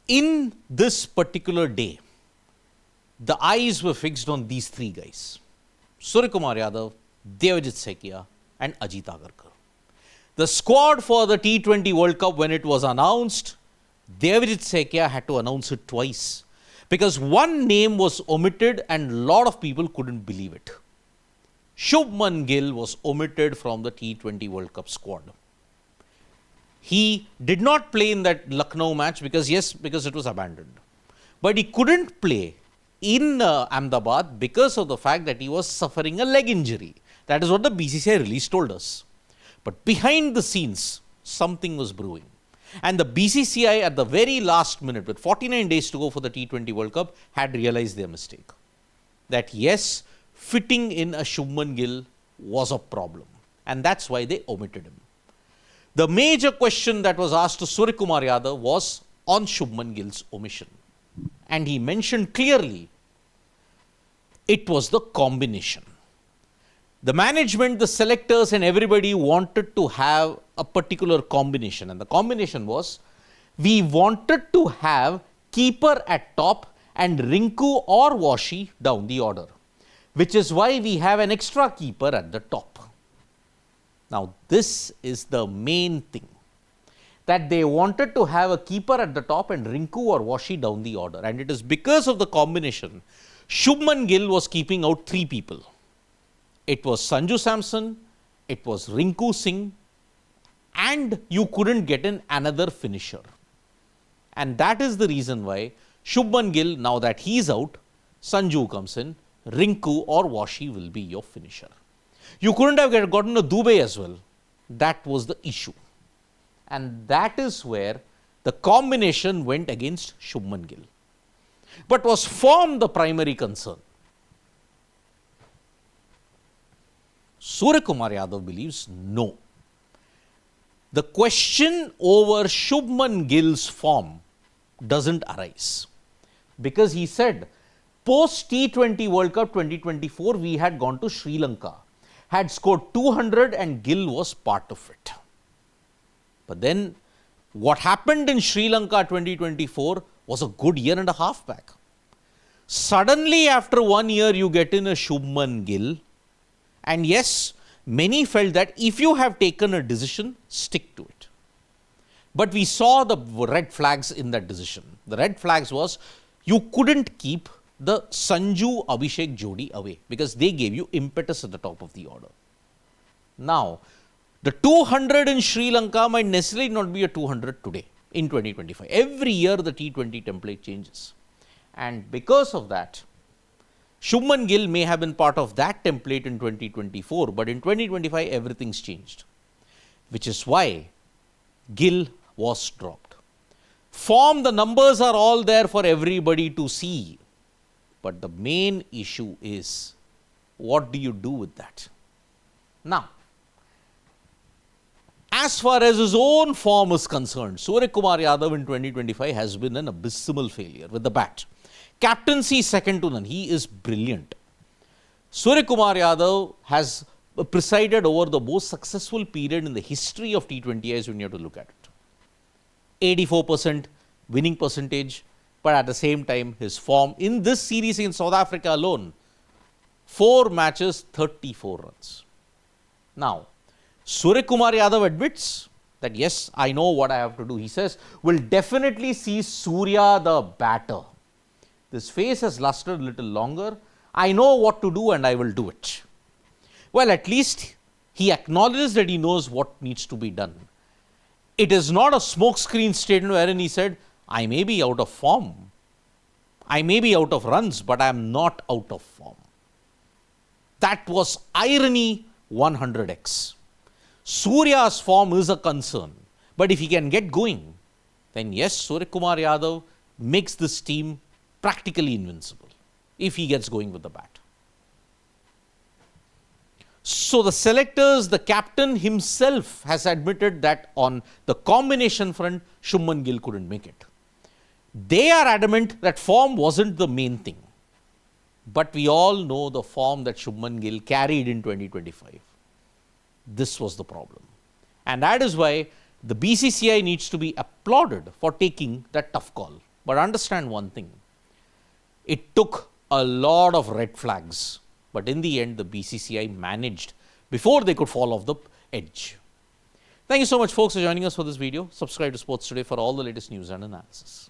In this particular day, the eyes were fixed on these three guys: Suryakumar Yadav, Devajit Saikia and Ajit Agarkar. The squad for the T20 World Cup, when it was announced, Devajit Saikia had to announce it twice because one name was omitted and a lot of people couldn't believe it. Shubman Gill was omitted from the T20 World Cup squad. He did not play in that Lucknow match because it was abandoned. But he couldn't play in Ahmedabad because of the fact that he was suffering a leg injury. That is what the BCCI release told us. But behind the scenes, something was brewing. And the BCCI at the very last minute, with 49 days to go for the T20 World Cup, had realized their mistake. That yes, fitting in a Shubman Gill was a problem. And that's why they omitted him. The major question that was asked to Suryakumar Yadav was on Shubman Gill's omission. And he mentioned clearly it was the combination. The management, the selectors and everybody wanted to have a particular combination. And the combination was, we wanted to have keeper at top and Rinku or Washi down the order, which is why we have an extra keeper at the top. Now, this is the main thing, that they wanted to have a keeper at the top and Rinku or Washi down the order. And it is because of the combination, Shubman Gill was keeping out three people. It was Sanju Samson, it was Rinku Singh, and you couldn't get in another finisher. And that is the reason why Shubman Gill, now that he is out, Sanju comes in, Rinku or Washi will be your finisher. You couldn't have gotten a Dubey as well. That was the issue. And that is where the combination went against Shubman Gill. But was form the primary concern? Suryakumar Yadav believes no. The question over Shubman Gill's form doesn't arise. Because he said, post T20 World Cup 2024, we had gone to Sri Lanka, had scored 200 and Gill was part of it. But then what happened in Sri Lanka 2024 was a good year and a half back. Suddenly after 1 year you get in a Shubman Gill, and yes, many felt that if you have taken a decision, stick to it. But we saw the red flags in that decision. The red flags was you couldn't keep the Sanju Abhishek Jodi away because they gave you impetus at the top of the order. Now, the 200 in Sri Lanka might necessarily not be a 200 today in 2025. Every year the T20 template changes. And because of that, Shubman Gill may have been part of that template in 2024, but in 2025 everything's changed. Which is why Gill was dropped. Form, the numbers are all there for everybody to see. But the main issue is, what do you do with that? Now, as far as his own form is concerned, Suryakumar Yadav in 2025 has been an abysmal failure with the bat. Captaincy second to none. He is brilliant. Suryakumar Yadav has presided over the most successful period in the history of T20Is when you have to look at it. 84% winning percentage, but at the same time, his form in this series in South Africa alone, 4 matches, 34 runs. Now, Suryakumar Yadav admits that yes, I know what I have to do. He says, we'll definitely see Surya the batter. This phase has lasted a little longer. I know what to do and I will do it. Well, at least he acknowledges that he knows what needs to be done. It is not a smokescreen statement wherein he said, I may be out of form. I may be out of runs, but I am not out of form. That was irony 100x. Surya's form is a concern, but if he can get going, then yes, Suryakumar Yadav makes this team practically invincible if he gets going with the bat. So the selectors, the captain himself has admitted that on the combination front, Shubman Gill couldn't make it. They are adamant that form wasn't the main thing. But we all know the form that Shubman Gill carried in 2025. This was the problem. And that is why the BCCI needs to be applauded for taking that tough call. But understand one thing. It took a lot of red flags. But in the end, the BCCI managed before they could fall off the edge. Thank you so much, folks, for joining us for this video. Subscribe to Sports Today for all the latest news and analysis.